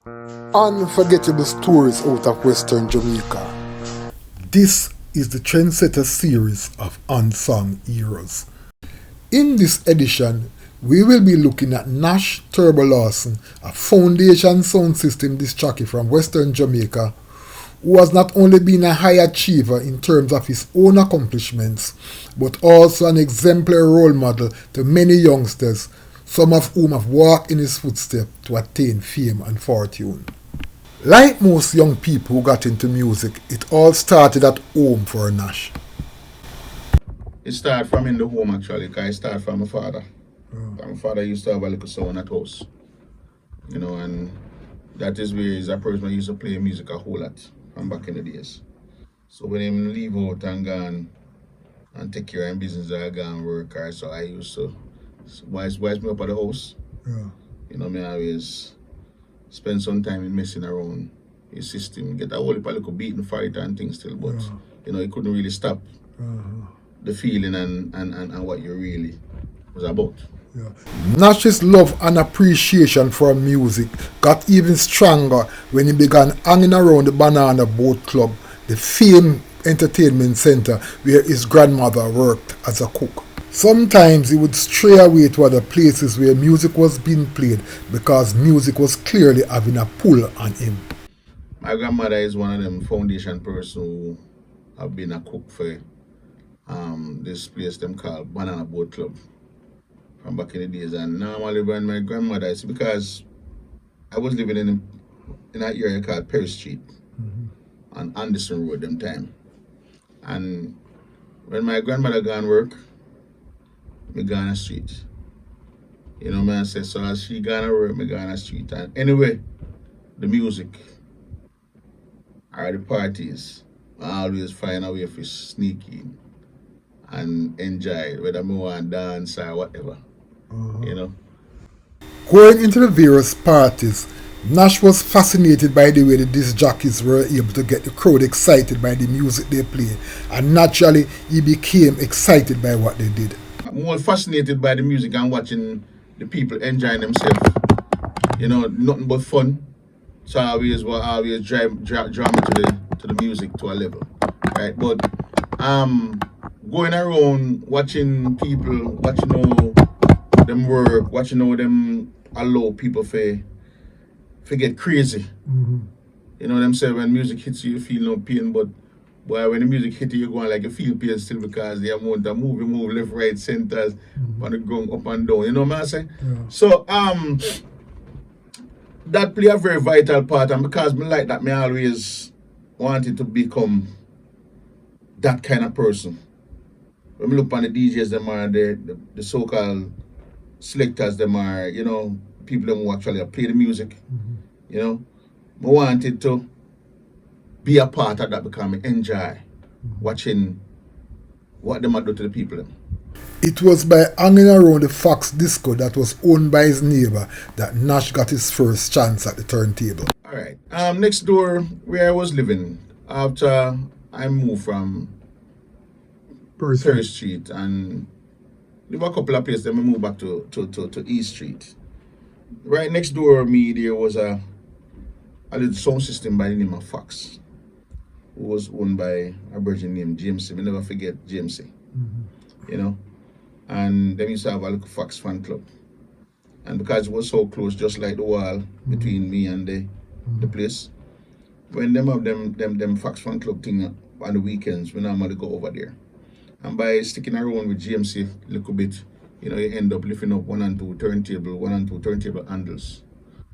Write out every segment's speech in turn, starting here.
Unforgettable stories out of Western Jamaica. This is the Trendsetter series of Unsung Heroes. In this edition, we will be looking at Nash Turbo Lawson, a foundation sound system disc jockey from Western Jamaica, who has not only been a high achiever in terms of his own accomplishments, but also an exemplary role model to many youngsters, some of whom have walked in his footsteps to attain fame and fortune. Like most young people who got into music, it all started at home for Nash. It started from in the home actually, because it started from my father. My father used to have a little sound at house, and that is where he's a person who used to play music a whole lot from back in the days. So when him leave out and gone and take care of business or go and work, so I used to wise me up at the house. Me always spend some time in messing around his system, get a whole heap of little beating fight and things still, but he couldn't really stop the feeling and what you really was about. Nash's love and appreciation for music got even stronger when he began hanging around the Banana Boat Club, the famed entertainment center where his grandmother worked as a cook. Sometimes he would stray away to other places where music was being played because music was clearly having a pull on him. My grandmother is one of them foundation person who have been a cook for this place them called Banana Boat Club from back in the days. And normally when my grandmother, it's because I was living in that area called Perry Street on Anderson Road them time. And when my grandmother gone work, me gone on the street. I say, so as she gone to work, me gone on the street. And anyway, the music or the parties, I always find a way to sneak in and enjoy it, whether I want to dance or whatever. Going into the various parties, Nash was fascinated by the way the disc jockeys were able to get the crowd excited by the music they play, and naturally he became excited by what they did. I'm more fascinated by the music and watching the people enjoying themselves. Nothing but fun. So I always draw me to the music to a level, right? But going around watching people, watching how them work, watching how them allow people to get crazy. Them say when music hits you, you feel no pain, but boy, when the music hits you, you're going like you feel pain still because the amount of move left, right, centers, on the going up and down. You know what I'm saying? So that play a very vital part, and because me like that, me always wanted to become that kind of person. When me look on the DJs, them are the so-called selectors, them are, people who actually play the music. I wanted to be a part of that because I enjoy watching what them do to the people. It was by hanging around the Fox Disco that was owned by his neighbor that Nash got his first chance at the turntable. All right. Next door where I was living after I moved from Perry Street and there were a couple of places, then we moved back to East Street. Right next door of me there was a little sound system by the name of Fox, who was owned by a virgin named James. We never forget James. And they used to have a little Fox fan club. And because it was so close, just like the wall between me and the place, when them have them Fox fan club thing on the weekends, we normally go over there. And by sticking around with GMC a little bit, you end up lifting up one and two turntable handles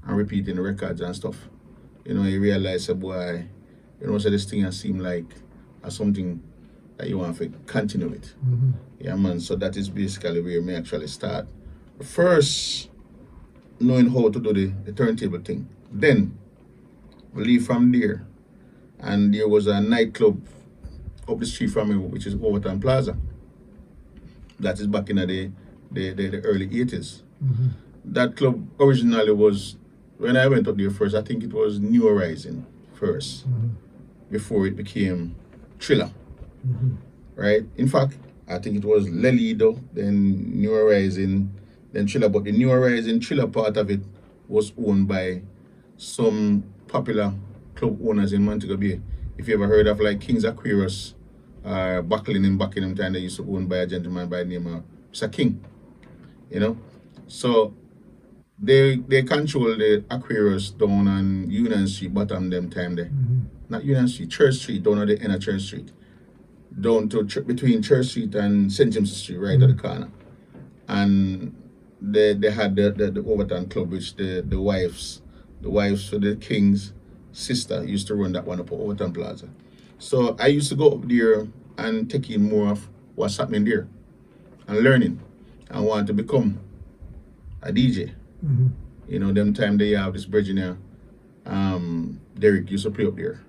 and repeating the records and stuff. You realize, boy, so this thing has seemed like something that you want to continue with. Yeah, man. So that is basically where me actually start. First, knowing how to do the turntable thing. Then, we leave from there. And there was a nightclub up the street from me, which is Overton Plaza. That is back in the early 80s. That club originally was, when I went up there first, I think it was New Horizon first, before it became Thriller. Right? In fact, I think it was Lelido, then New Horizon, then Thriller. But the New Horizon Thriller part of it was owned by some popular club owners in Montego Bay. If you ever heard of like King's Aquarius, Buckling in Buckingham time, they used to own by a gentleman by the name of Mr. King, you know. So they control the Aquarius down on Union Street, bottom them time there. Not Union Street, Church Street, down at the end of Church Street. Down to between Church Street and St. James Street, right at the corner. And they had the Overton Club, which the wives for the King's sister used to run that one up at Overton Plaza. So I used to go up there and take in more of what's happening there and learning and want to become a DJ. You know, them time they have this Virginia, Derek used to play up there.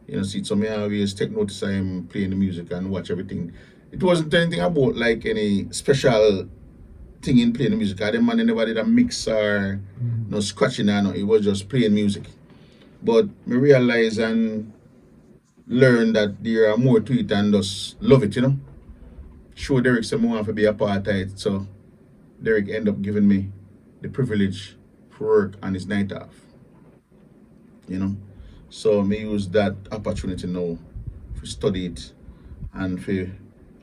You know, see, so me always take notice of him playing the music and watch everything. It wasn't anything about like any special thing in playing the music. I didn't man never did a mix or no scratching or no. It was just playing music. But me realize and learn that there are more to it than just love it, you know. Sure, Derek said I want to be a part of it, so Derek ended up giving me the privilege for work on his night off. You know. So me use that opportunity now to study it and to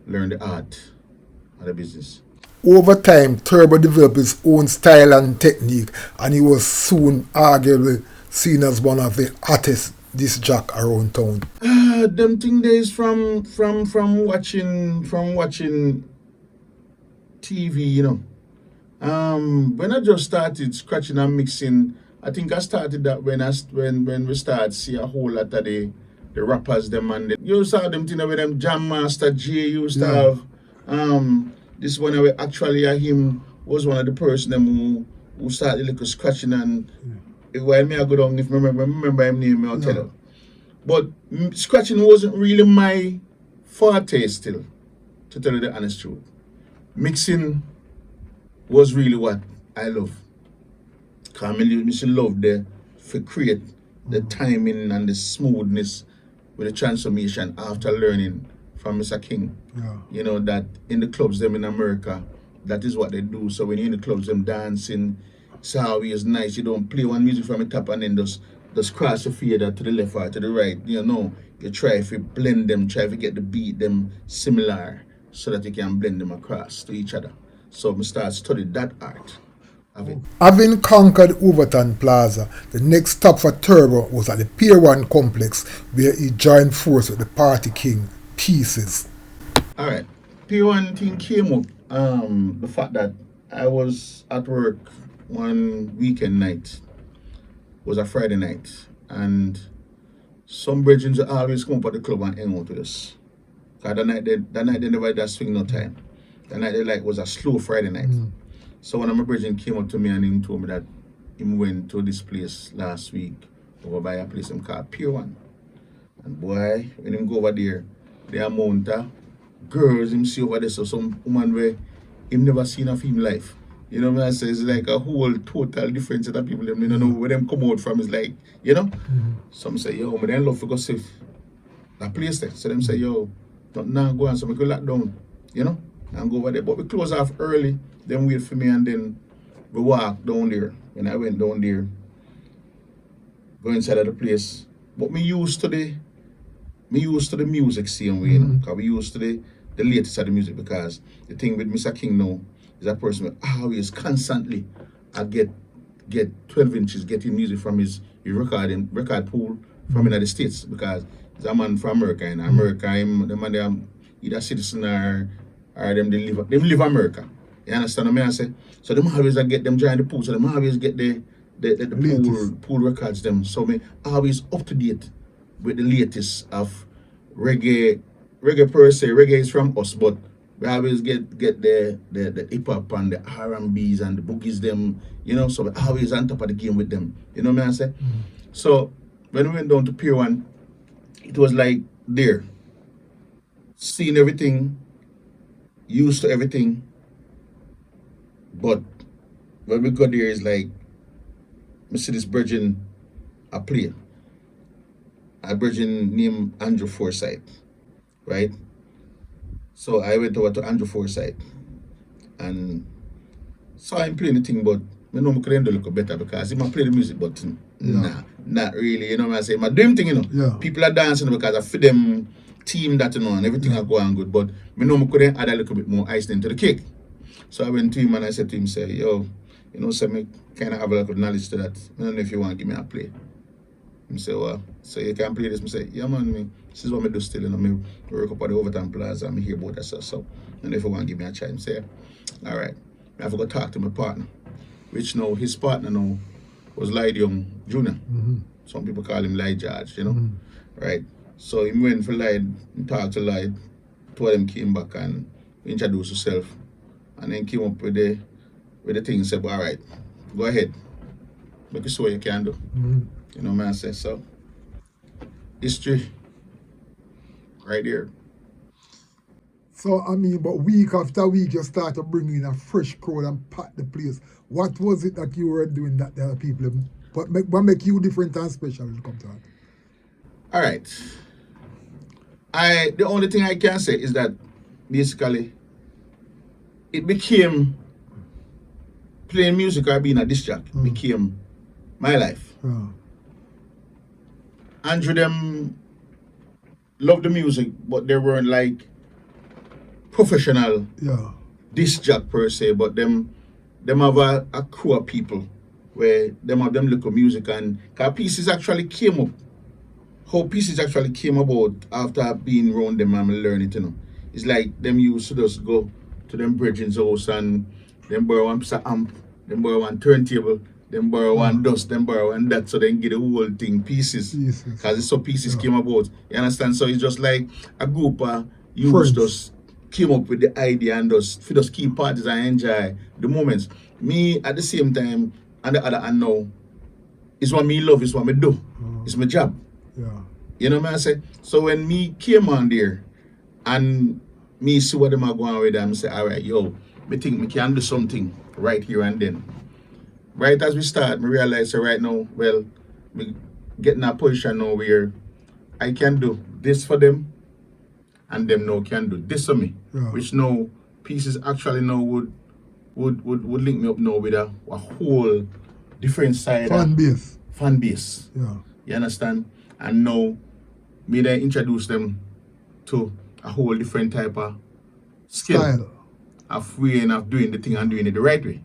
learn the art of the business. Over time, Turbo developed his own style and technique, and he was soon arguably seen as one of the hottest disc jock around town. Them thing days from watching TV, you know. When I just started scratching and mixing, I think I started that when we started see a whole lot of the rappers them and you saw them thing with them Jam Master J used to have this one where actually him was one of the person them who started little scratching and while me I go down if I remember him name I'll tell you. But scratching wasn't really my forte still, to tell you the honest truth. Mixing was really what I love. Because I love the to create the timing and the smoothness with the transformation after learning from Mr. King. You know, that in the clubs them in America, that is what they do. So when you're in the clubs them dancing, it's always nice. You don't play one music from the top and then just cross the fader to the left or to the right. You know, you try to blend them, try to get the beat them similar so that you can blend them across to each other. So I start studying that art of it. Having conquered Overton Plaza, the next stop for Turbo was at the Pier 1 complex where he joined force with the party king, Pieces. Alright, Pier 1 thing came up, the fact that I was at work one weekend night, was a Friday night, and some brethren always come up at the club and hang out with us. Because that night they never did swing no time. The night they like was a slow Friday night. So one of my brethren came up to me and he told me that he went to this place last week over by a place called Pier 1. And boy, when him go over there, the amount of girls him see over there, so some woman where him never seen of him life. You know what I say? It's like a whole total different set of people. Them, you know where them come out from is like, you know? Some say, yo, but then love to go safe that place there. So them say, yo, don't now go and so we go lock down, you know? And go over there. But we close off early, then wait for me and then we walk down there. When I went down there, go inside of the place. But me used to the music same way, you know, because we used to the latest of the music, because the thing with Mr. King now is a person who always constantly I get 12 inches getting music from his record pool from in the States, because he's a man from America, and America the man they are either citizen or them live America. You understand what I say? So them always get them join the pool, so them always get the pool records them. So me always up to date with the latest of reggae per se. Reggae is from us, but we always get the hip hop and the R&Bs and the boogies them, you know, so we always on top of the game with them. You know what I say? So when we went down to Pier 1, it was like there. Seeing everything, used to everything. But when we got there, it's like I see this virgin a player. A virgin named Andrew Forsyth, right? So I went over to Andrew Forsyth and saw him playing the thing, but I know I could do a little better because he might play the music, but Nah, not really. You know what I say? My dream thing, you know. Yeah. People are dancing because I feel them team that, you know, and everything are going good. But me know I couldn't add a little bit more ice into the cake. So I went to him and I said to him, say, yo, you know, so me kind of have a lot of knowledge to that. I don't know if you want to give me a play. He say, well, so you can play this. I say, yeah, man, this is what I do still. You know, me work up at the Overtime Plaza and I hear about that stuff. So, and if you want to give me a chance, say, all right. I have to go talk to my partner, which now his partner now was Lyde Young Jr. Some people call him Lyde George, you know, right? So he went for Lyde, talked to Lyde, two of them came back and introduced himself, and then came up with the thing, said, all right, go ahead, make it so you can do. You know what I say? So, history, right there. So, I mean, but week after week, you start to bring in a fresh crowd and pack the place. What was it that you were doing that the other people, what make you different and special when it comes to that? All right. The only thing I can say is that basically it became playing music or being a disc jockey became my life. Andrew them loved the music, but they weren't like professional disc jock per se, but them have a crew of people where them have them look at music, and cause pieces actually came up. How pieces actually came about after being around them and learn it, you know. It's like them used to just go to them brethrens house and them borrow one piece of amp, them borrow one turntable, them borrow one dust, them borrow one that, so then get the whole thing pieces. Because it's so pieces came about. You understand? So it's just like a group of youths just came up with the idea and just keep parties and enjoy the moments. Me at the same time, and the other hand now, it's what me love, it's what me do. It's my job. You know what I say? So when me came on there and me see what them are going with them, say, all right, yo, me think me can do something right here and then. Right as we start, me realize right now, well, me getting a position now where I can do this for them and them now can do this for me. Which now pieces actually now would link me up now with a whole different side fan base. You understand? And now me then introduce them to a whole different type of skill of way of doing the thing and doing it the right way.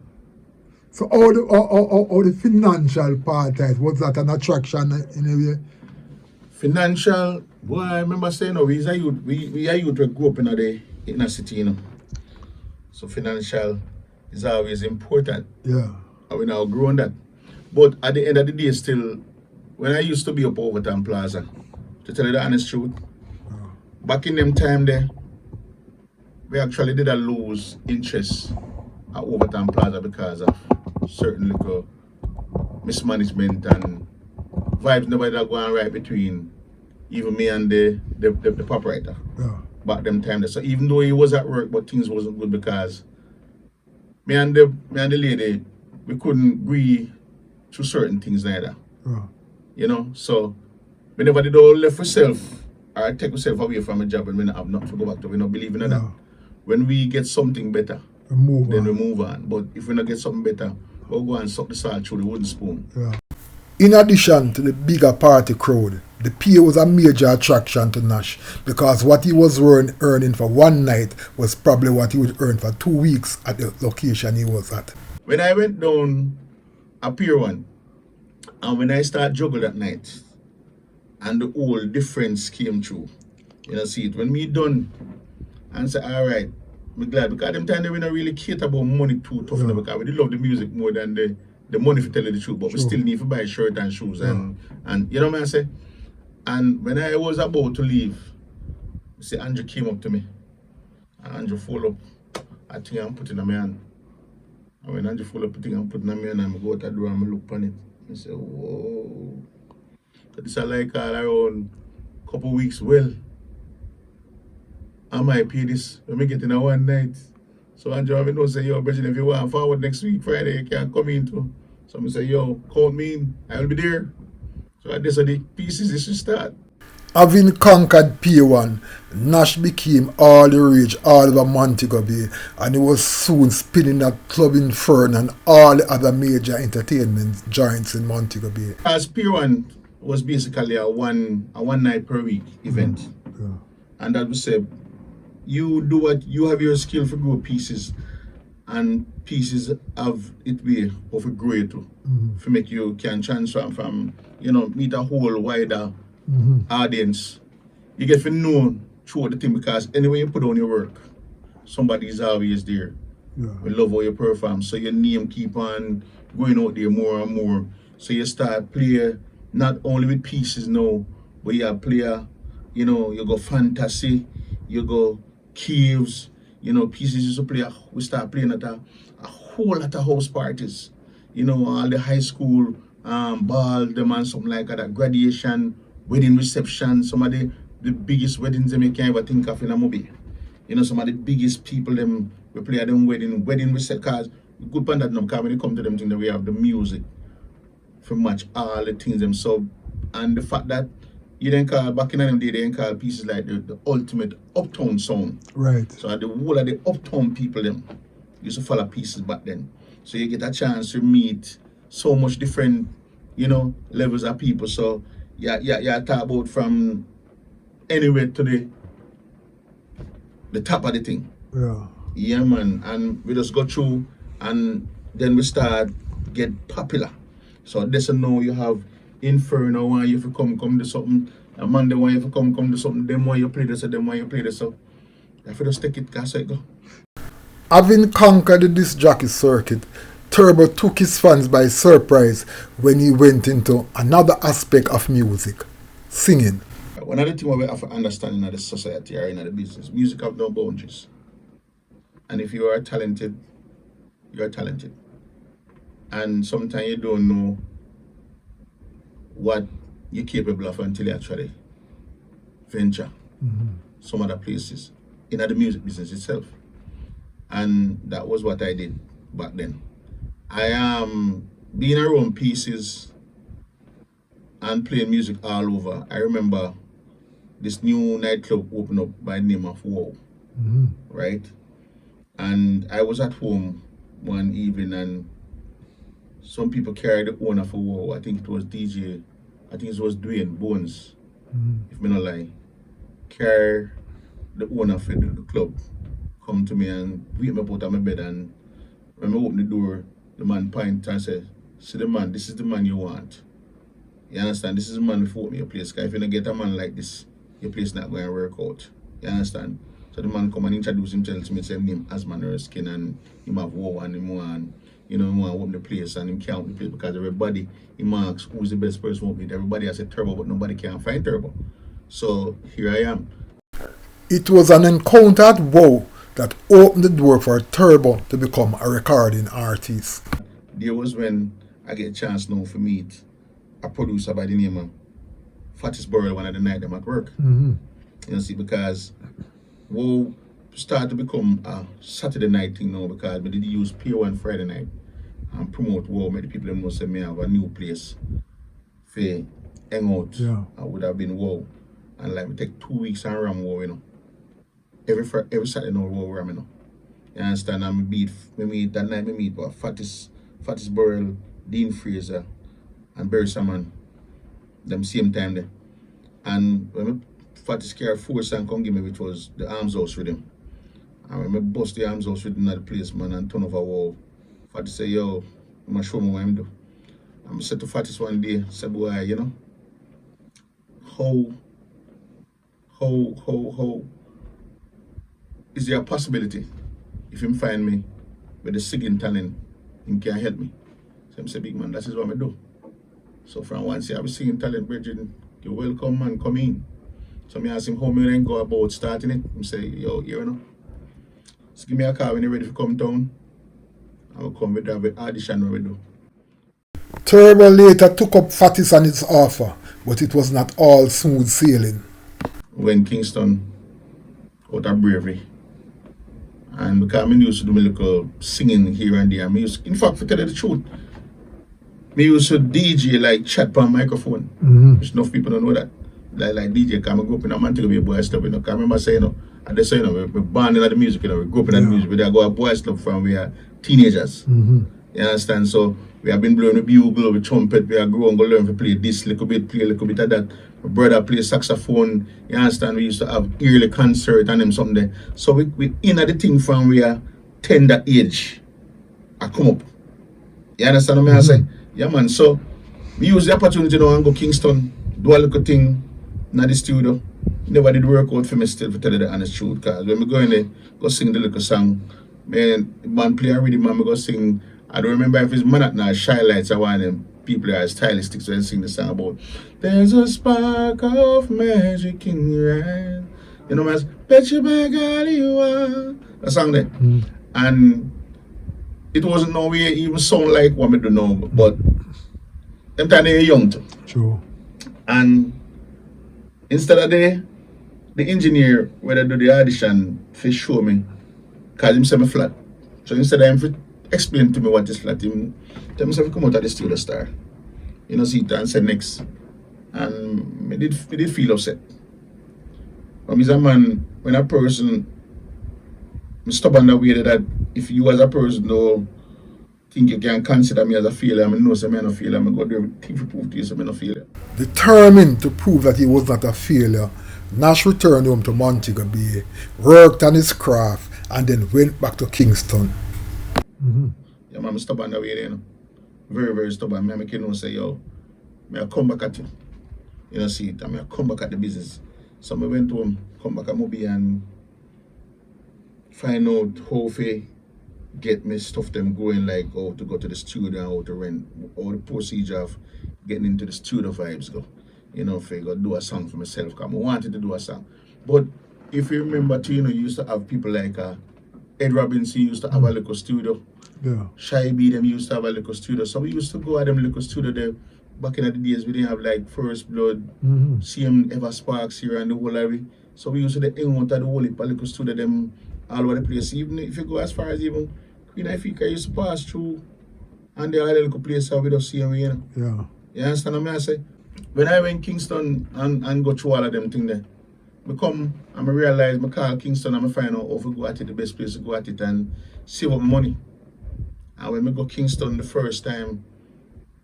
So all the financial part, was that an attraction in a way? Financial, boy, I remember saying, no, we are youth we grew up in a city, you know. So financial is always important. And we now grow on that. But at the end of the day, still, when I used to be up Overtime Plaza, to tell you the honest truth, back in them time there, we actually did a lose interest at Overtime Plaza because of certain little mismanagement and vibes nobody that going right between even me and the proprietor back them time there. So even though he was at work, but things wasn't good because me and the lady, we couldn't agree to certain things neither. You know, so we never did all left for self or take myself away from a job and we not have nothing to go back to. We not believe in that. When we get something better, we move on. But if we not get something better, we'll go and suck the salt through the wooden spoon. In addition to the bigger party crowd, the pier was a major attraction to Nash because what he was earning for one night was probably what he would earn for 2 weeks at the location he was at. When I went down a pier one, and when I start juggle that night, and the whole difference came through, you know, see it. When me done, and say, all right, I'm glad because them time they we not really cater about money too tough enough because we love the music more than the money for telling the truth, but we still need to buy shirt and shoes and you know what I say? And when I was about to leave, see Andrew came up to me. And Andrew fold up a thing and put in my hand. And when Andrew fold up a thing and put in my hand, I go out the door and I look on it. I say, whoa. This is like all around a couple weeks. Well, I might pay this when we get in a one night. So Andrew, I know say, yo, Bridget, if you want forward next week, Friday, you can come in too. So I say, yo, call me in, I'll be there. So that's how the pieces should start. Having conquered P1, Nash became all the rage all over Montego Bay, and he was soon spinning at Club Inferno and all the other major entertainment joints in Montego Bay. As P1 was basically a one night per week event. Yeah. And that we say, you do what you have your skill for grow pieces, and pieces of it way of a grow to for make you can transform from meet a whole wider audience. You get to know through the thing, because anyway you put on your work, somebody is always there. Yeah. We love how you perform, so your name keep on going out there more and more. So you start play not only with pieces now, but you play, you go fantasy, you go caves, pieces used to play. We start playing at a whole lot of house parties, all the high school ball, them and something like that, graduation, wedding reception, some of the biggest weddings them you can ever think of in a movie. Some of the biggest people them we play at them wedding reception, cause good pan that now, because when you come to them things that we have the music for match all the things them. So, and the fact that you then call back in them day, they then call pieces like the ultimate uptown sound. Right. So the whole of the uptown people them used to follow pieces back then. So you get a chance to meet so much different, levels of people. So yeah, talk about from anywhere to the top of the thing. Yeah. Yeah, man. And we just go through, and then we start get popular. So this and now you have Inferno want you to come do something. Amanda want you to come do something. Them want you play this, them want you play this. So you have to just take it, cause it go. Having conquered the disc jockey circuit, Turbo took his fans by surprise when he went into another aspect of music, singing. One of the things we have to understand in the society or in the business, music have no boundaries. And if you are talented, you're talented. And sometimes you don't know what you're capable of until you actually venture some other places in the music business itself. And that was what I did back then. I am being around pieces and playing music all over. I remember this new nightclub opened up by the name of Wow, right? And I was at home one evening, and some people carried the owner for Wow. I think it was Dwayne Bones, if me not lie. Carry the owner for the club come to me and wake me up out of my bed, and when I open the door, the man point and say, "See the man, this is the man you want. You understand? This is the man who open your place. Because if you don't get a man like this, your place not going to work out. You understand?" So the man come and introduce himself to me, say him name Asman Erskine, and him have Wow, and him want, he want to open the place, and him can't open the place because everybody, he marks who's the best person open it. Everybody has a Turbo, but nobody can find Turbo. So here I am. It was an encounter at Wow that opened the door for Turbo to become a recording artist. There was when I get a chance now to meet a producer by the name of Fatis Burrell one of the night them at work. You see, because Wow started to become a Saturday night thing now, because we did use P1 Friday night and promote Wow. Many people them know say me have a new place for hang out. Yeah. I would have been Wow. And like we take 2 weeks and ram Wow, Every Saturday now Wow ram, You understand? And we meet that night, we meet but Fatis Burrell, Dean Fraser, and Barry Salmon, them same time there. And when Fatis carried 4 songs come give me, which was the Arms House Rhythm. And when I bust the Arms House Rhythm at the place, man, and turn over Wow, Fatis say, "Yo, I'm gonna show me what I'm doing." And I said to Fatis one day, say, "Boy, how is there a possibility if him find me with the singing talent, him can help me?" So I say, "Big man, that is what I do." So from once I have singing talent, Bridget, you're welcome, man, come in. So I ask him how me then go about starting it. He say, "Yo, just give me a call when you're ready to come down. I will come with the audition where we do." Turbo later took up Fatis on its offer, but it was not all smooth sailing. When Kingston out of bravery, and because I used to do my little singing here and there, in fact, to tell you the truth, I used to DJ like chat on microphone, which enough people don't know that. like DJ, because I grew up in a Montego Bay-based club, you know. Because I remember saying, you know, and they say, you know, we're born in the music, you know, we grew up in the music, but they go a boys club from we are teenagers. You understand? So we have been blowing the bugle, with trumpet, we are growing, go learn to play this little bit, play a little bit of that. My brother play saxophone, you understand? We used to have yearly concert and them something there. So we in the thing from we are tender age. I come up. You understand what I say? Yeah man, so we use the opportunity now and go Kingston, do a little thing in the studio. Never did work out for me still, to tell you the honest truth, because when we go in there, go sing the little song, man play a rhythm, man, go sing. I don't remember if it's Manat now, Shy Lights, I want them people that are stylistic, so they sing the song about there's a spark of magic in your eyes. You know, man, bet you by God you are. A song there. And it wasn't no way even sound like what me do now, but them time they young too. True. And instead of the engineer where they do the audition for show me, cause him say me flat. So instead of him explain to me what is flat, him tell me say come out of the studio star. You know, see it and say next. And me did feel upset. But as a man, when a person I'm stubborn that way that if you as a person don't think you can consider me as a failure, I know say me no failure, I'm going to do everything to prove to you say me no failure. Determined to prove that he was not a failure, Nash returned home to Montego Bay, worked on his craft, and then went back to Kingston. Yeah, man, I'm stubborn that way there, you know. Very, very stubborn. I can say, yo, I come back at you. You know, see it, I come back at the business. So I went home, come back at Moby and find out how to get me stuff them going, like how to go to the studio and how to rent, all the procedure of getting into the studio vibes go. You know, if I go do a song for myself, because I wanted to do a song. But if you remember too, you know, you used to have people like Ed Robinson used to have a little studio. Yeah. Shy B them used to have a little studio. So we used to go at them little studio there. Back in the days we didn't have like First Blood, CM Ever Sparks here and the whole area. So we used to the out of the whole little studio them all over the place. Even if you go as far as even Queen Ifika used to pass through and they had a little place with us here, you know. Yeah. You understand what I say? When I went Kingston and go through all of them things there, I come and I realize I call Kingston and I find out how to go at it, the best place to go at it and save up my money. And when I go Kingston the first time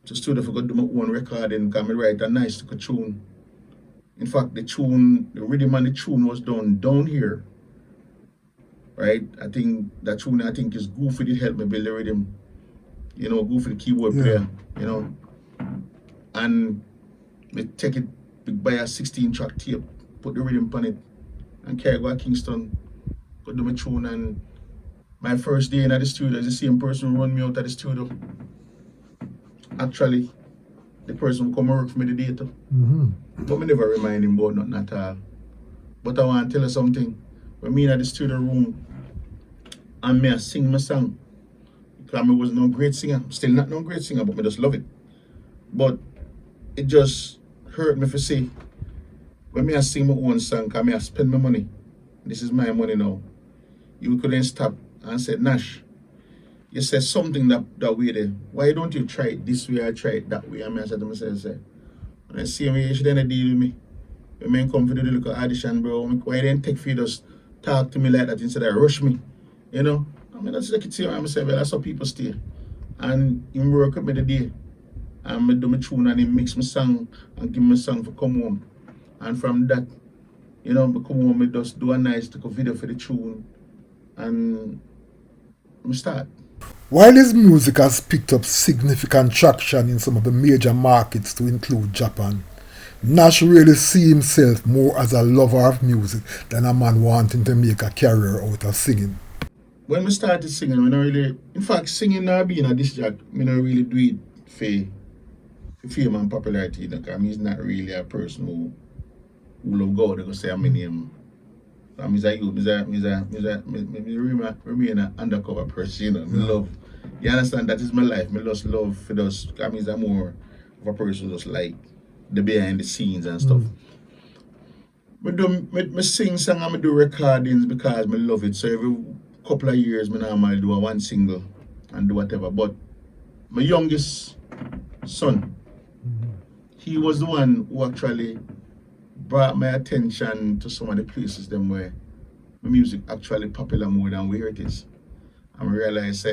to studio for go do my own recording, because I write a nice little tune. In fact, the rhythm and the tune was done down here. Right? I think that tune is Goofy did help me build the rhythm. You know, Goofy the keyboard player, you know. And we take it, we buy a 16-track tape, put the rhythm on it, and carry go to Kingston, go do my tune. And my first day in the studio is the same person who run me out of the studio. Actually, the person who come and work for me the day too. But I never remind him about nothing at all. But I want to tell you something. When me in the studio room and me I sing my song, because I was no great singer, still not no great singer, but I just love it. But it just hurt me to say, when me I sing my own song, because I spend my money, this is my money now, you couldn't stop and say, Nash, you said something that way there. Why don't you try it this way or try it that way? And I said to myself, when I see me, you shouldn't deal with me. When I come for the little audition, bro, why didn't take for you just talk to me like that instead of rush me? You know? I mean, that's like it to you. I'm saying, well, that's how people stay. And he work with me the day. And I do my tune and he mix my song and give me a song for come home. And from that, you know, I come home, I just do a nice little video for the tune. And I start. While his music has picked up significant traction in some of the major markets to include Japan, Nash really sees himself more as a lover of music than a man wanting to make a career out of singing. When we started singing, in fact, singing now being a disc jock, I don't really do it for fame and popularity, because I'm not really a person who love God, they go say I'm in him. I'm remain an undercover person, you know. Me love, you understand, that is my life. Me just love for those, because I'm more of a person who just like the behind the scenes and stuff. Me sing song and me do recordings because me love it. So every couple of years me normally do one single and do whatever. But my youngest son, he was the one who actually brought my attention to some of the places them where the music actually popular more than where it is. And I realized,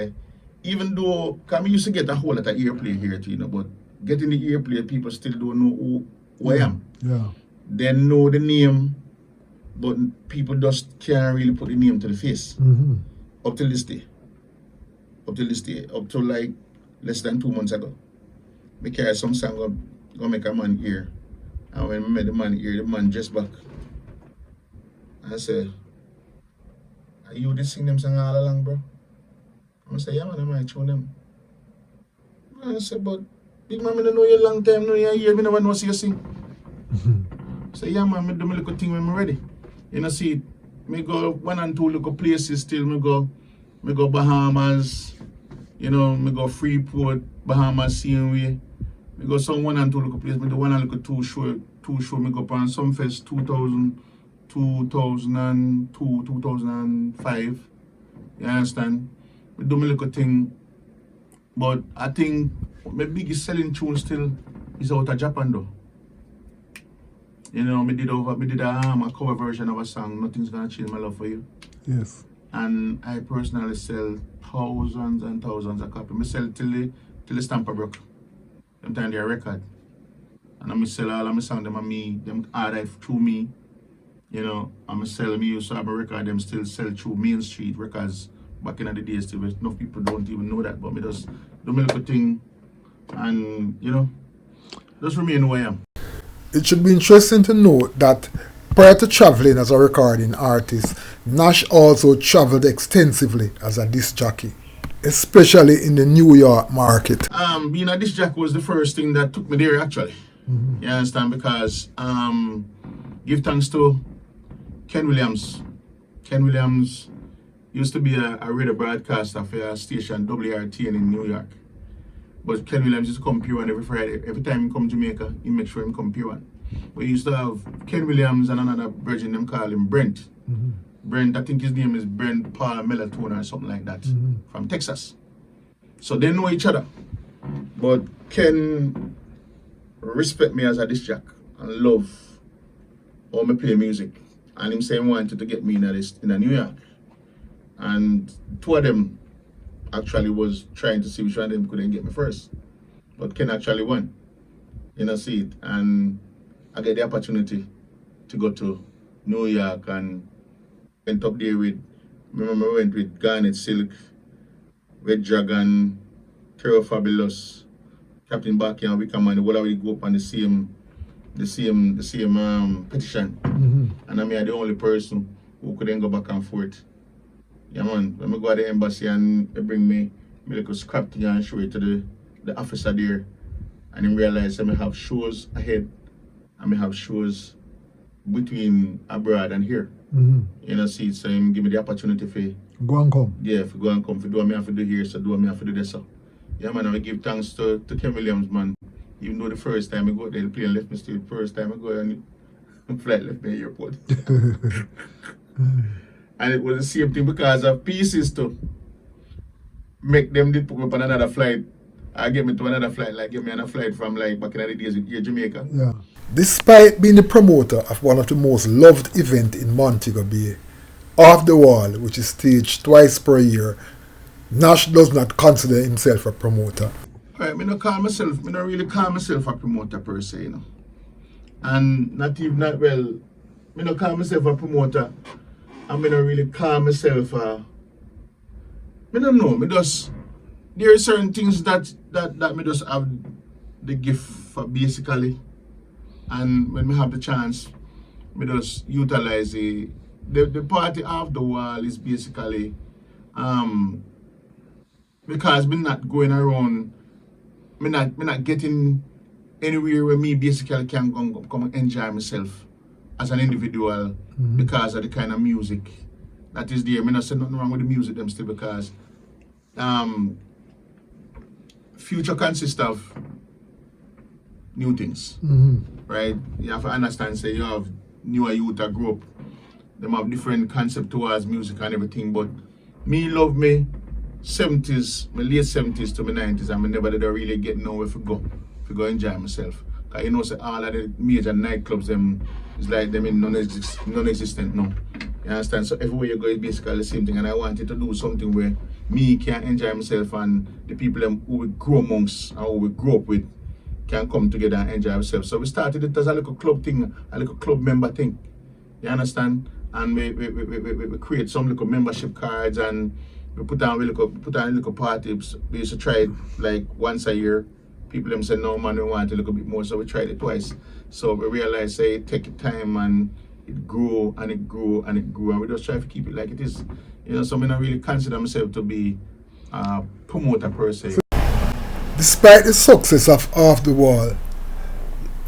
even though, cause we used to get a whole lot of airplay here too, but getting the airplay, people still don't know who I am. Yeah. They know the name, but people just can't really put the name to the face. Up till this day. Up to like less than 2 months ago. We carry some song go make a man hear. And when we made the man hear, the man just back. I said, "Are you did sing them song all along, bro?" I said, "Yeah, man, I might tune them." I said, "But big man, I don't know you a long time, no you hear me never know see you sing." I said, "Yeah, man, I do my little thing when I'm ready." You know, see, me go 1 and 2 little places still. Me go Bahamas, you know, me go Freeport, Bahamas, same way. Me go some 1 and 2 little places. Me do 1 and little 2 show. Me go on some fest 2002, 2005. You understand? Me do my little thing. But I think my biggest selling tune still is out of Japan though. You know, me did a cover version of a song, Nothing's Gonna Change My Love For You. Yes. And I personally sell thousands and thousands of copies. I sell till the stamper broke. Them time their record. And I sell all of my songs, them archive through me. You know, I'm sell me used to have a record, them still sell through Main Street records back in the days still. Enough people don't even know that, but me just do my little thing and you know, just remain who I am. It should be interesting to note that prior to traveling as a recording artist, Nash also traveled extensively as a disc jockey, especially in the New York market. Being a disc jockey was the first thing that took me there actually. You understand? Because give thanks to Ken Williams. Ken Williams used to be a radio broadcaster for a station WRTN in New York. But Ken Williams used to come Pier 1 every Friday. Every time he come to Jamaica, he make sure he come Pier 1. We used to have Ken Williams and another virgin, them call him Brent. Brent, I think his name is Brent Paul Melatonin or something like that, from Texas. So they know each other. But Ken respect me as a disc jock and love how me play music. And him saying wanted to get me in New York. And 2 of them actually was trying to see which one of them couldn't get me first. But Ken actually won. You know, see it. And I get the opportunity to go to New York and went up there with, remember I went with Garnet Silk, Red Dragon, Terror Fabulous, Captain Baki and Wickerman. All of we go up on the same petition. And I'm the only person who couldn't go back and forth. Yeah man, when I go to the embassy and they bring me little scrap thing and show it to the officer there. And then realize I have shows ahead and I have shows between abroad and here. You know, see, so him give me the opportunity for go and come. Yeah, for go and come, for do what I have to do here, so do what I have to do this. So. Yeah man, I give thanks to Ken Williams, man. Even though the first time I go there, the plane left me still. The first time I go and the flight left me at the airport. And it was the same thing because of pieces to make them did put me up on another flight. I get me to another flight, like get me on a flight from like back in the days in Jamaica. Yeah. Despite being the promoter of one of the most loved events in Montego Bay, Off the Wall, which is staged twice per year, Nash does not consider himself a promoter. Right, me don't really call myself a promoter per se, you know. And me don't call myself a promoter. And I don't really call myself a, I don't know, there are certain things that me just have the gift for basically. And when we have the chance, me just utilize it. The party Off the Wall is basically, because me not going around, me not getting anywhere where me basically can come and enjoy myself as an individual because of the kind of music that is there. I not say nothing wrong with the music them still because future consists of new things. Right? You have to understand, say you have newer youth that grow up. Them have different concept towards music and everything, but me love me 70s, my late 70s to my 90s, and I never did really get nowhere to go enjoy myself. Cause you know, say all of the major nightclubs, them is like them in non-existent now. You understand? So everywhere you go is basically the same thing. And I wanted to do something where me can enjoy myself and the people them who we grow amongst and who we grew up with can come together and enjoy ourselves. So we started it as a little club thing, a little club member thing. You understand? And we create some little membership cards and we put on little parties. We used to try it like once a year. People them said no man, we want a little bit more, so we tried it twice. So we realized say it take time and it grew and it grew and it grew and we just try to keep it like it is. You know, so I don't really consider myself to be a promoter per se. Despite the success of Off the Wall,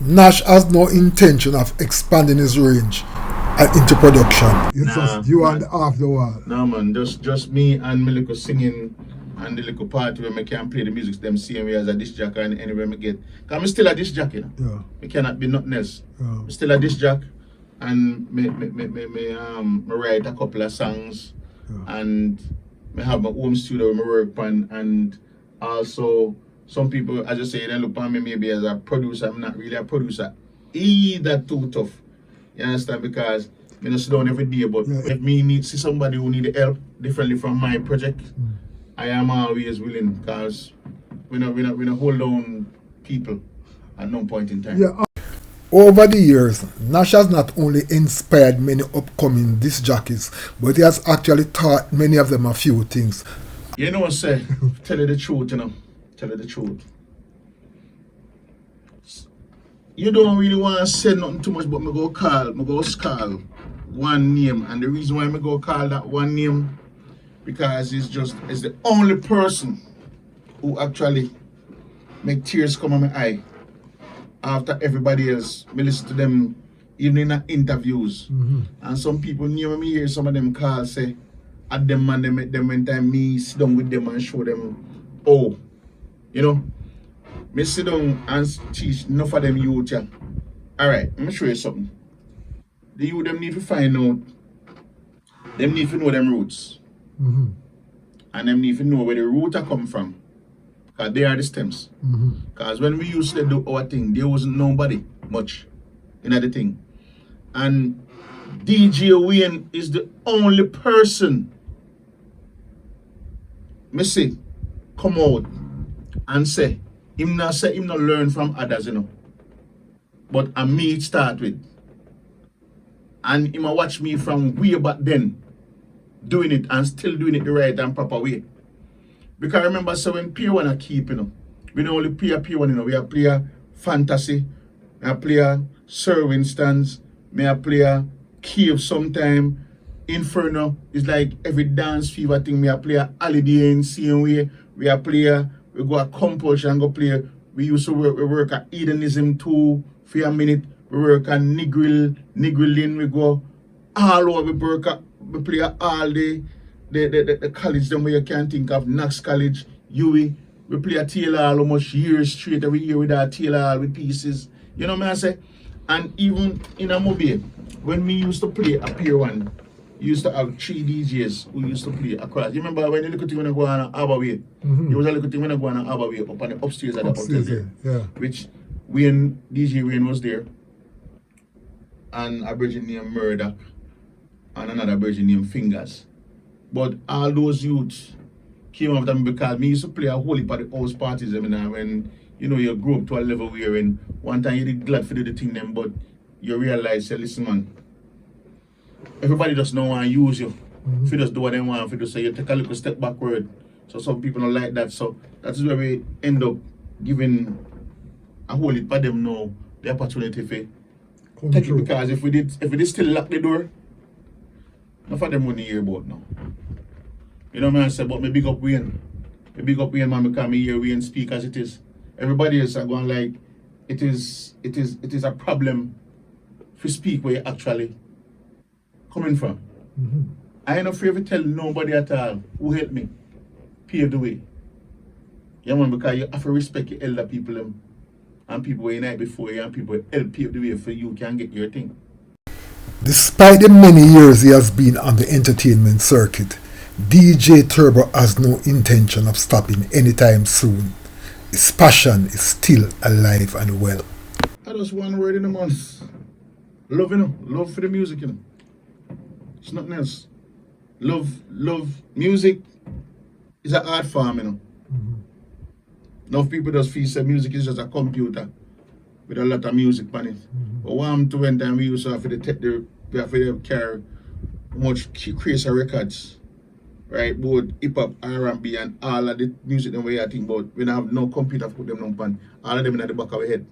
Nash has no intention of expanding his range and into production. It's just you and Off the Wall. No man, just me and my little singing and the little party where I can play the music them same way as a disc jockey and anywhere I get. Cause I'm still a disc jockey, you know? Yeah. I cannot be nothing else. Yeah. I'm still a disc jockey and me write a couple of songs. Yeah. And I have my home studio where I work on, and also some people, as I say, they look at me maybe as a producer. I'm not really a producer. Either too tough. You understand? Because I don't sit down every day, but if me need see somebody who need help differently from my project, I am always willing, because we don't hold down people at no point in time. Yeah. Over the years, Nash has not only inspired many upcoming disc jockeys, but he has actually taught many of them a few things. You know what I say? Tell you the truth, you know. Tell you the truth. You don't really want to say nothing too much, but me go call one name. And the reason why I go call that one name, because it's the only person who actually make tears come on my eye. After everybody else, me listen to them even in interviews. And some people near me hear some of them call say, at them man, they make them when time me sit down with them and show them, oh, you know, me sit down and teach enough of them youth. Yeah. Alright, let me show you something. The youth them need to find out, them need to know them roots. And them need to know where the root are come from. Because they are the stems. Because when we used to do our thing, there wasn't nobody much in the thing. And DJ Wayne is the only person, me say, come out and say him not learn from others, you know. But I me it start with. And him watch me from way back then doing it and still doing it the right and proper way. Because remember, so when Pier 1 are keep, you know, we don't only play a Pier 1, you know, we are play a Fantasy, we are play a Sir Winston's, we are play a Cave sometime, Inferno is like every dance fever thing, we are play a Holiday in same way, we are play a, we go a Compulsion and go play, we used to work at Hedonism too, for a minute, we work at Nigrilin, we go all over, we play all day. The college them where you can't think of, Knox College, UWI, we play a Taylor almost years straight every year with our Taylor with pieces. You know what I say? And even in a movie, when we used to play a Pier 1, you used to have 3 DJs who used to play across. You remember when the little thing when I go on Harbour Way? There was a little thing when I go on Harbour Way up on the upstairs at the hotel there. Yeah. Which DJ Wayne was there. And a virgin named Murdoch and another virgin named Fingers. But all those youths came after me because me used to play a whole heap of the house parties when you know you grew up to a level where when one time you did glad for do the thing them, but you realize, say, listen man, everybody just don't want to use you. If you just do what they want, if you just say you take a little step backward. So some people don't like that. So that's where we end up giving a whole heap of them now the opportunity to take it, because if we did still lock the door, enough of them money hear about now. You know what I say? But me big up Wayne. Me big up Wayne, man, because me hear Wayne speak as it is. Everybody else are going like, it is a problem to speak where you actually coming from. I ain't afraid to tell nobody at all who helped me pave the way. Yeah, man, because you have to respect your elder people and people who unite before you and people who help pave the way for you can get your thing. Despite the many years he has been on the entertainment circuit, DJ Turbo has no intention of stopping anytime soon. His passion is still alive and well. I just one word in a month. Love, you know. Love for the music, you know. It's nothing else. Love music is an art form, you know. Enough people just feel that music is just a computer with a lot of music on it. But one to when time we used to have to carry much crazy records, right? Both hip hop, R&B, and all of the music that we are thinking about. We don't have no computer to put them on. All of them in the back of our head.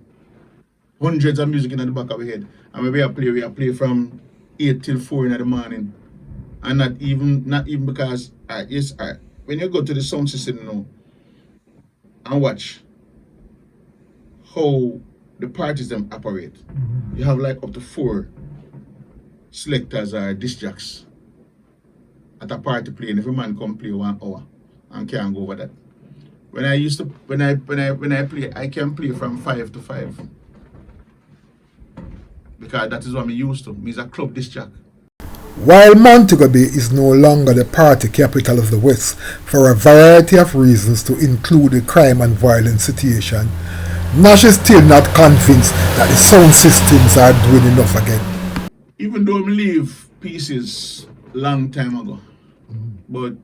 Hundreds of music in the back of our head. And when we play from 8 till 4 in the morning. And not even because when you go to the sound system now and watch how the parties them operate, you have like up to 4 selectors or disc jocks at a party playing. Every man come play 1 hour and can't go over that. When I play, I can play from 5 to 5 because that is what I'm used to. Me is a club disc jock. While Montego Bay is no longer the party capital of the West for a variety of reasons to include the crime and violence situation, Nash is still not convinced that the sound systems are doing enough again. Even though I leave pieces long time ago, but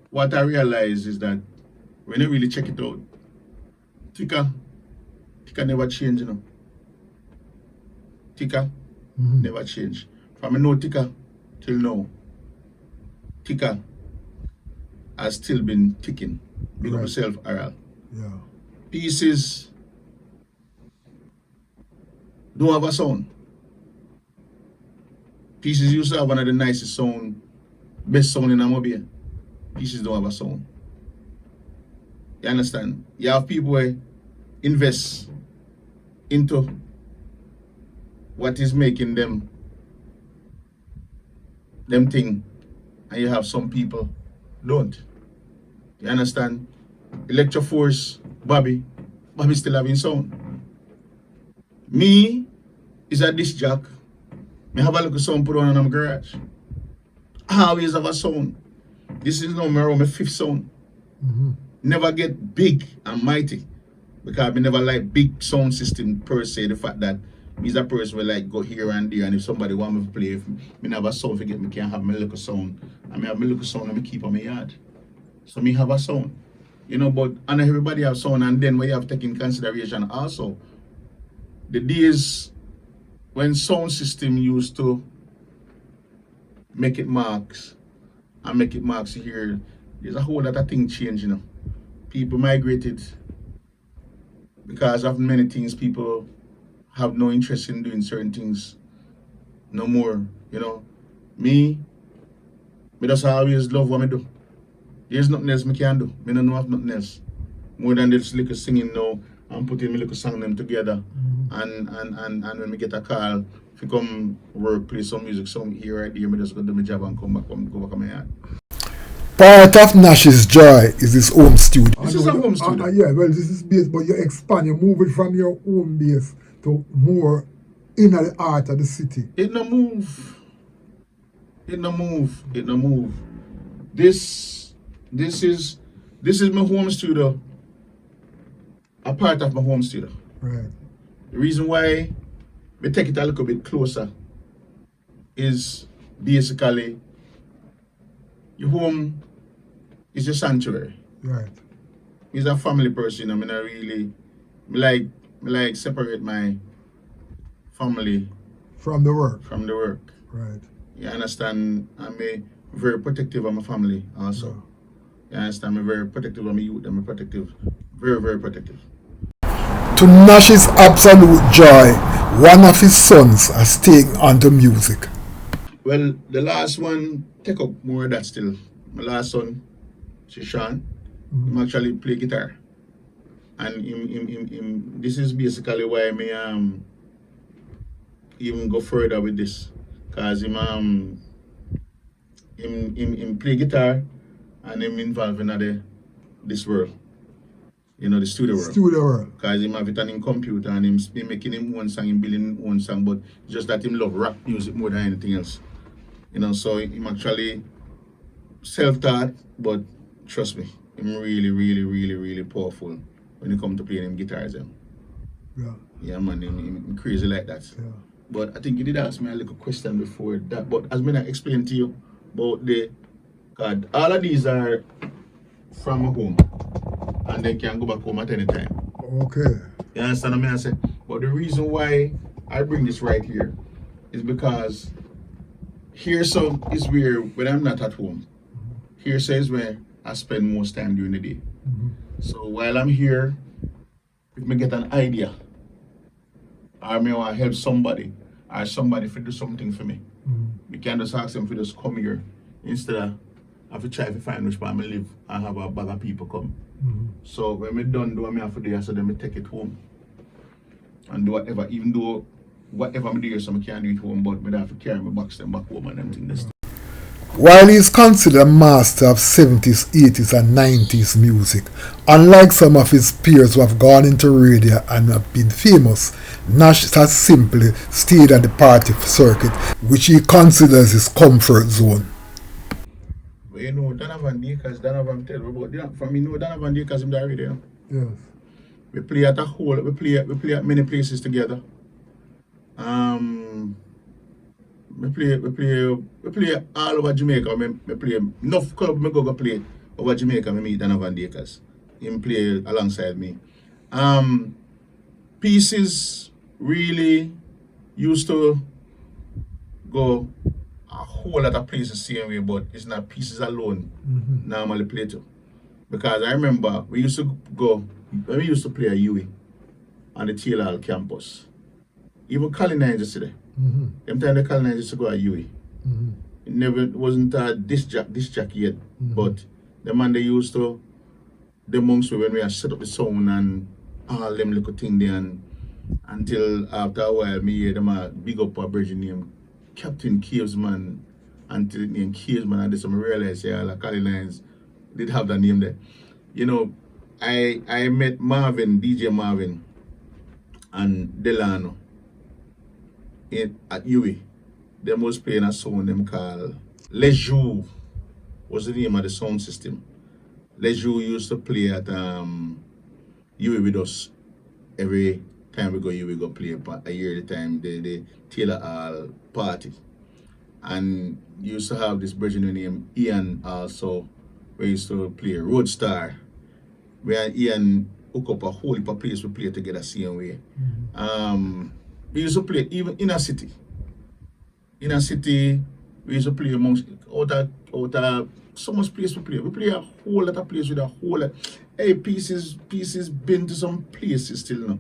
what I realize is that when you really check it out, Tika never change, you know. Tika never change. From I know Tika till now, Tika has still been ticking. Big up yourself, Aral. Yeah. Pieces don't have a sound. Pieces used to have one of the nicest sound, best sound in Namibia. Pieces don't have a sound. You understand? You have people who invest into what is making them thing, and you have some people don't. You understand? Electro Force, Bobby still having sound. Me is a disc jock. Me have a little sound put on in my garage. I always have a sound. This is now my 5th sound. Never get big and mighty because I never like big sound system per se. The fact that me's a person will like go here and there, and if somebody want me to play, if me have a sound, forget me can't have my little sound. I mean have my little sound and me keep on my yard. So me have a sound. You know, but and everybody have sound, and then we have taken consideration also the days when sound system used to make it marks and make it marks here, there's a whole lot of things change, you know. People migrated because of many things. People have no interest in doing certain things no more, you know. Me just always love what I do. There's nothing else I can do. I don't know of nothing else. More than this little singing now and putting my little song them together. And when we get a call, if you come work, play some music, some here right there, I just go do my job and go back on my yard. Part of Nash's joy is his home studio. This is a home studio. Yeah, well, this is base, but you expand, you move it from your home base to more inner the heart of the city. It no move. This is my home studio. A part of my home studio. Right. The reason why we take it a little bit closer is basically your home is your sanctuary. Right. He's a family person. I mean, I like separate my family from the work. Right. You understand? I'm very protective of my family also. Yeah. You understand? I'm very protective of my youth. I'm protective. Very, very protective. To Nash's absolute joy, one of his sons has taken onto music. Well, the last one take up more of that still. My last son, Shishan, he actually play guitar. And this is basically why I even go further with this. Cause him play guitar and him involved in this world. You know, the studio world. Because him have it on him computer and him making him own song, him building him own song, but just that him love rap music more than anything else. You know, so him actually self-taught, but trust me, him really, really, really, really powerful when it comes to playing him guitars. Yeah. Yeah, man, him crazy like that. Yeah. But I think you did ask me a little question before that. But as I explained to you about the card, all of these are from home, and they can go back home at any time. Okay. You understand what I say? But the reason why I bring this right here is because here so is where when I'm not at home. Here says where I spend most time during the day. So while I'm here, if me get an idea, or me want to help somebody, or somebody to do something for me, we can just ask them to just come here instead of have to try to find which part I live and have a bag of people come. So when me done do what I have to do, so then me take it home and do whatever, even though whatever me do here, so I can't do it home, but me have to carry my box them back home and them things. While he is considered a master of 70s, 80s and 90s music, unlike some of his peers who have gone into radio and have been famous, Nash has simply stayed at the party circuit, which he considers his comfort zone. But you know, Donovan Dakers, Donovan tell me about that. From me know Donovan Dakers in the radio. Yes. We play at we play at many places together. We play all over Jamaica. We play enough club. Me go play over Jamaica. Me meet Donovan Dakers. Him play alongside me. Pieces really used to go a whole lot of places same way, but it's not Pieces alone normally play to. Because I remember we used to go when we used to play at UWI on the Taylor campus. Even Colonizers yesterday. Them time the Colonizers used to go at UWI. It wasn't a disc jack yet, but the man they used to, the monks when we had set up the sound and all them little thing there, and until after a while me hear them big up a virgin name Captain Cavesman, until it named Cavesman, and this I realized all the Colonizers did have that name there. You know, I met Marvin, DJ Marvin and Delano at UWI. Them was playing a song them called Les Jours was the name of the sound system. Les Jours used to play at UWI with us every time we go UWI go play a year at a time, the Taylor Hall party. And used to have this virgin named Ian also. We used to play Roadstar. Where Ian hook up a whole heap of place we play together same way. We used to play even in a city. In a city, we used to play amongst out so much place we play. We play a whole lot of place with a whole lot. Hey, pieces been to some places still now.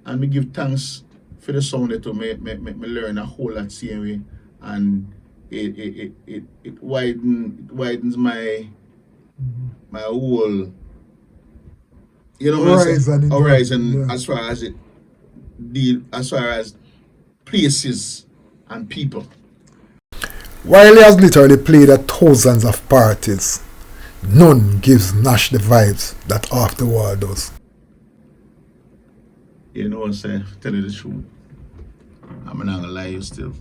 And me give thanks for the sound that to me learn a whole lot same way. And it widens my whole horizon as far as places and people. While he has literally played at thousands of parties, none gives Nash the vibes that Off the Wall does. You know what I'm saying? Tell you the truth. I'm not gonna lie you still.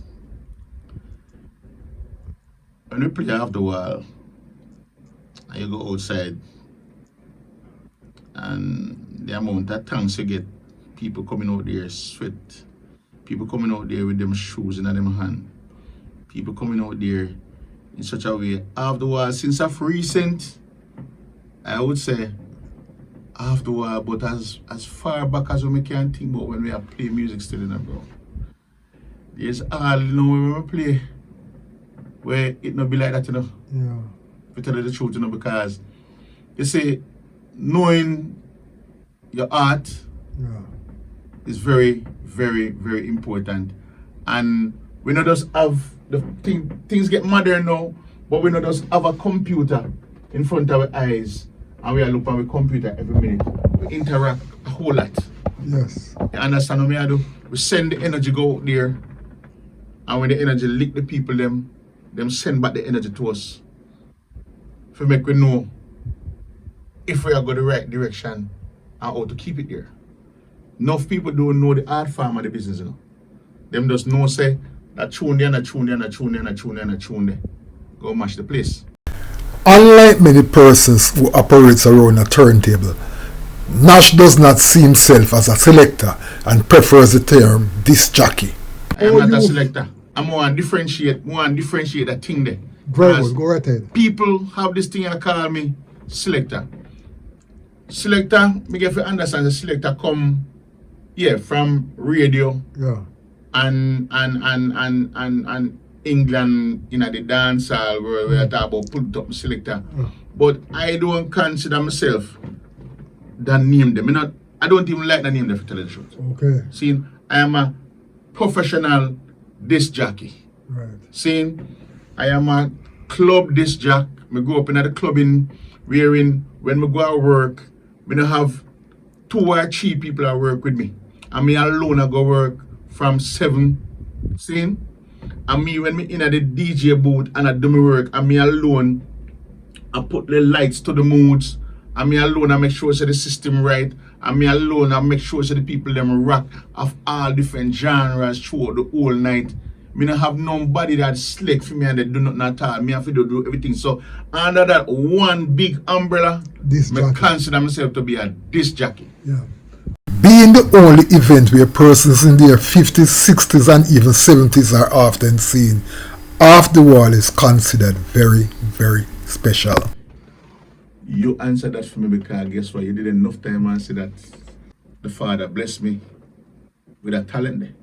When we play Off the Wall and you go outside and the amount of thanks you get, people coming out there sweat, people coming out there with them shoes in them hand, people coming out there in such a way. Off the Wall, since of recent, I would say Off the Wall, but as far back as we can think about when we are playing music still in bro. There's all, you know, when we play where it not be like that, you know. Yeah. To tell you the truth, you know, because you see, knowing your art is very, very, very important. And we not just have the things get modern now, but we not just have a computer in front of our eyes and we are looking at the computer every minute. We interact a whole lot. Yes. You understand what I do? We send the energy go out there, and when the energy lick the people, them send back the energy to us. To make we know if we are going the right direction and how to keep it there. Enough people don't know the art form of the business, you know. Them just know say that tune there and a tune there and a tune there and a tune there and a tune there. Go mash the place. Unlike many persons who operates around a turntable, Nash does not see himself as a selector and prefers the term disc jockey. I am not a selector. I'm more and differentiate that thing there. Very good, go right ahead. People have this thing I call me selector. Selector, me get to understand the selector come from radio. Yeah. And England in the dance hall where we talk about put up selector. But I don't consider myself that name them. I don't even like the name them, for tell the truth. Okay. See, I am a professional disc jockey. Right. See, I am a club disc jock. I go up in the clubbing wherein when I go to work, I don't have 2 or 3 people that work with me. And me alone I go work from 7. See? And me when me in the DJ booth and I do my work, and me alone I put the lights to the moods, and me alone I make sure so the system right, and me alone I make sure so the people them rock of all different genres throughout the whole night. Me don't have nobody that's slick for me and they do nothing at all. Me have to do everything. So under that one big umbrella, I consider myself to be a disc jockey. Yeah. Being the only event where persons in their 50s, 60s and even 70s are often seen, Off the Wall is considered very, very special. You answered that for me because guess what? You did enough time and say that the Father blessed me with a talent there.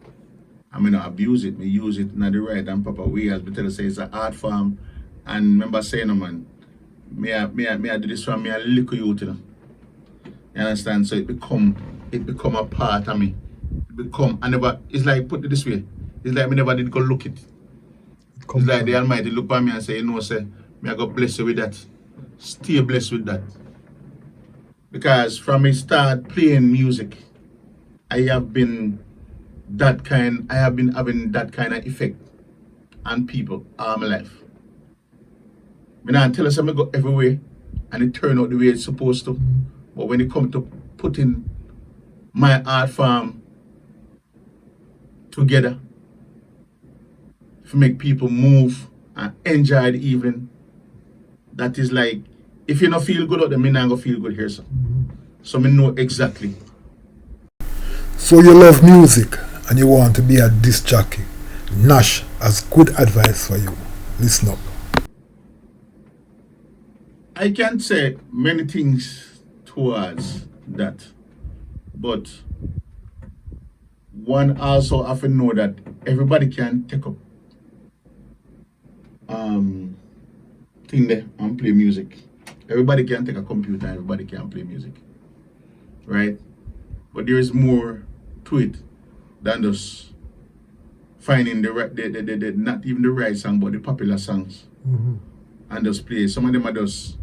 I mean, I abuse it, I use it in the right and proper way. As we tell you, say it's an art form. And remember saying, no man, me I do this from me a little youth, you know. You understand? So it become a part of me. It's like, put it this way, it's like me never did go look it. It's like the Almighty look at me and say, you know, say, me I go bless you with that. Stay blessed with that. Because from me start playing music, I have been having that kind of effect on people all my life. Me not tell us I go everywhere and it turn out the way it's supposed to. But when it comes to putting my art form together to make people move and enjoy the evening, that is like, if you don't feel good out there, me not gonna feel good here, sir. So me know exactly. So you love music and you want to be a disc jockey. Nash has good advice for you. Listen up. I can't say many things towards that, but one also have to know that everybody can take up thing there and play music. Everybody can take a computer, everybody can play music, right? But there is more to it than just finding the right, the not even the right song, but the popular songs, and just play. Some of them are just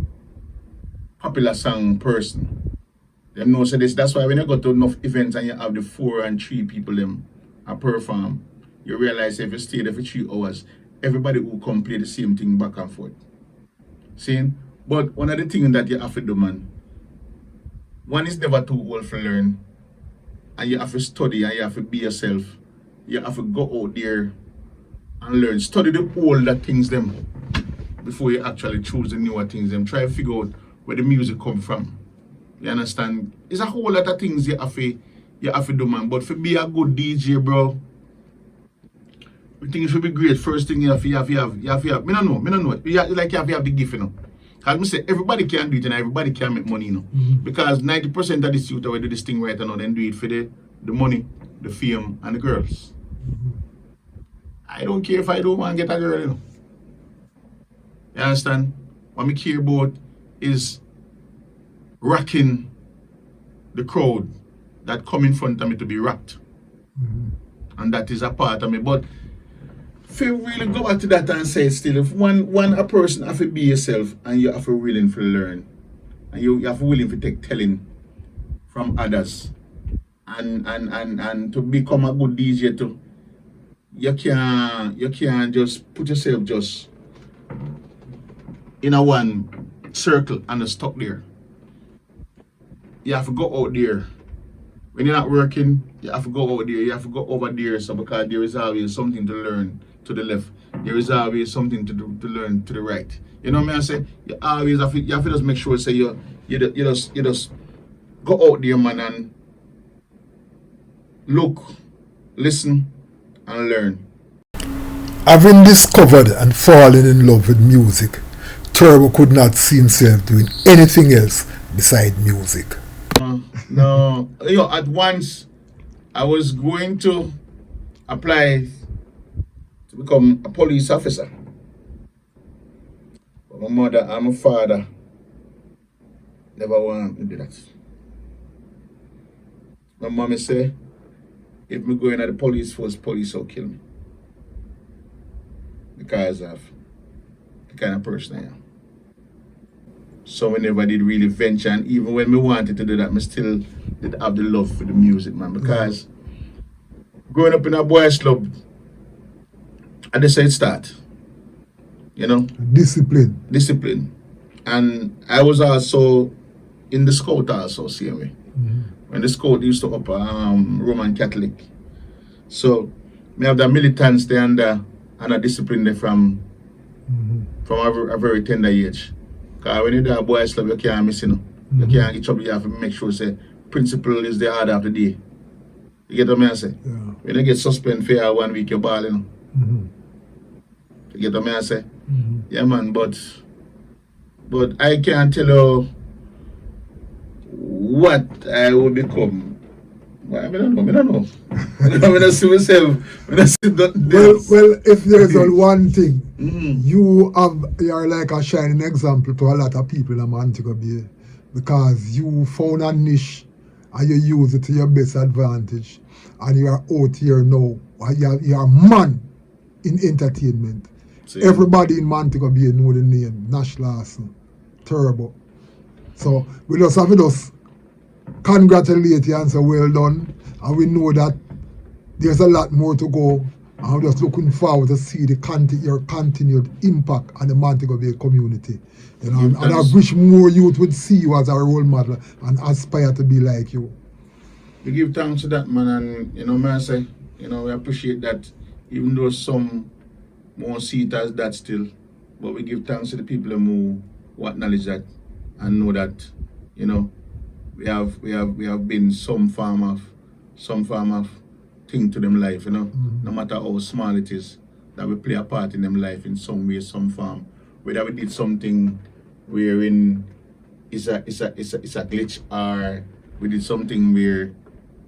popular song person. Them know say this. That's why when you go to enough events and you have the 4 and 3 people them a perform, you realize if you stay there for 3 hours, everybody will come play the same thing back and forth. See? But one of the things that you have to do, man, one is never too old to learn, and you have to study and you have to be yourself. You have to go out there and learn. Study the older things them before you actually choose the newer things them. Try to figure out where the music come from. You understand? It's a whole lot of things you have to do, man. But for be a good DJ, bro, I think it should be great. First thing you have to have. Me no know. You have to have the gift, you know. As I say, everybody can do it and everybody can make money, you know. Because 90% of the youth that do this thing right now, then do it for the money, the fame, and the girls. I don't care if I don't want to get a girl, you know. You understand? What I care about is rocking the crowd that come in front of me to be rocked. And that is a part of me. But if you really go back to that and say still, if a person have to be yourself and you have to willing to learn and you have to willing to take telling from others and to become a good DJ too, you can't just put yourself just in a one circle and just stuck there. You have to go out there. When you're not working, you have to go out there. You have to go over there. So because there is always something to learn to the left. There is always something to learn to the right. You know what I say? You have to just make sure say you just go out there, man, and look, listen, and learn. Having discovered and fallen in love with music, Turbo could not see himself doing anything else beside music. No, at once I was going to apply to become a police officer. But my mother and my father never wanted me to do that. My mommy said, if me go in at the police force, police will kill me. Because of the kind of person I am. So we never did really venture, and even when we wanted to do that, I still did have the love for the music, man. Because growing up in a boys club, I just said start. Discipline. And I was also in the scout also, same way. When the scout used to up Roman Catholic. So we have the militants there and a discipline there from a very tender age. Because when you do a boys club, you can't miss, You can't get trouble. You have to make sure, say, principle is the order of the day. You get what I say? Yeah. When you get suspended for 1 week, you're balling. You get what I say? Yeah, man, but I can't tell you what I will become. Well, I don't know. I don't see myself. Well, if there's one thing, you're like a shining example to a lot of people in Montego Bay, because you found a niche and you use it to your best advantage, and you are out here now. You are a man in entertainment. See. Everybody in Montego Bay know the name Nash Lawson, Turbo. So we just have to congratulate you and say well done, and we know that there's a lot more to go, and we're just looking forward to see your continued impact on the Montego Bay community. And I wish more youth would see you as a role model and aspire to be like you. We give thanks to that, man, and man, I say, we appreciate that, even though some won't see it as that still, but we give thanks to the people who acknowledge that and know that, we have been some form of thing to them life, no matter how small it is, that we play a part in them life in some way, some form. Whether we did something wherein it's a glitch, or we did something where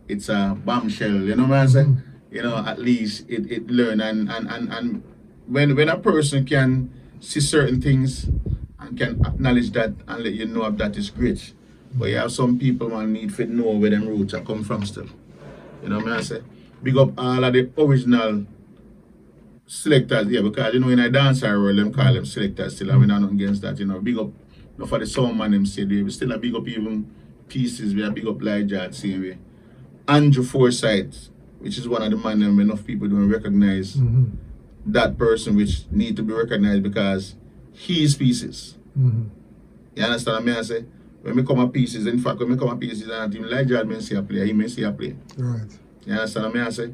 it's a bombshell, what I'm saying? At least it learn, and when a person can see certain things and can acknowledge that and let you know that is great. But you have some people man need to know where them roots are come from still. What I say? Big up all of the original selectors, because in a dancer world them call them selectors still, and we're not against that, Big up for the sound man them say we still a big up even pieces, we are big up like that same way. Andrew Forsyth, which is one of the man them enough people don't recognize that person, which need to be recognized because he's pieces. You understand what I say? When we come up pieces, in fact, when we come up pieces, and even like Jad may see a player, he may see a play. Right. You understand what I say?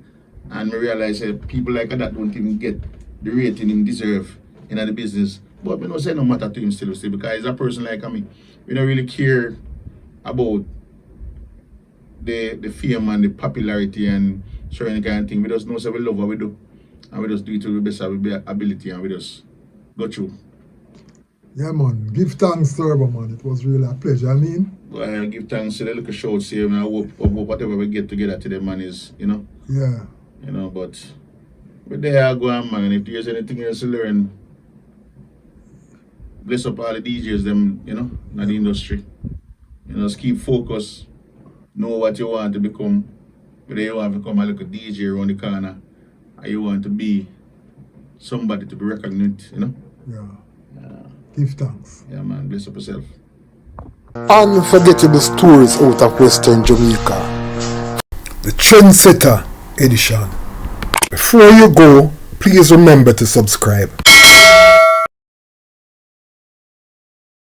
And we realize people like that don't even get the rating him deserve in the business. But we don't say no matter to him still, because he's a person like me. We don't really care about the fame and the popularity and certain kind of thing. We just know we love what we do. And we just do it to the best of our ability, and we just go through. Yeah, man. Give thanks, Turbo, man. It was really a pleasure. Well, give thanks to the little shorts here, and I hope whatever we get together today, man, is, Yeah. But there I go on, man. And if there's anything else to learn, bless up all the DJs, them, in the industry. Just keep focused, know what you want to become. Whether you want to become a little DJ around the corner, or you want to be somebody to be recognized, Yeah. Give thanks. Yeah, man. Bless up yourself. Unforgettable stories out of Western Jamaica. The Trendsetter edition. Before you go, please remember to subscribe.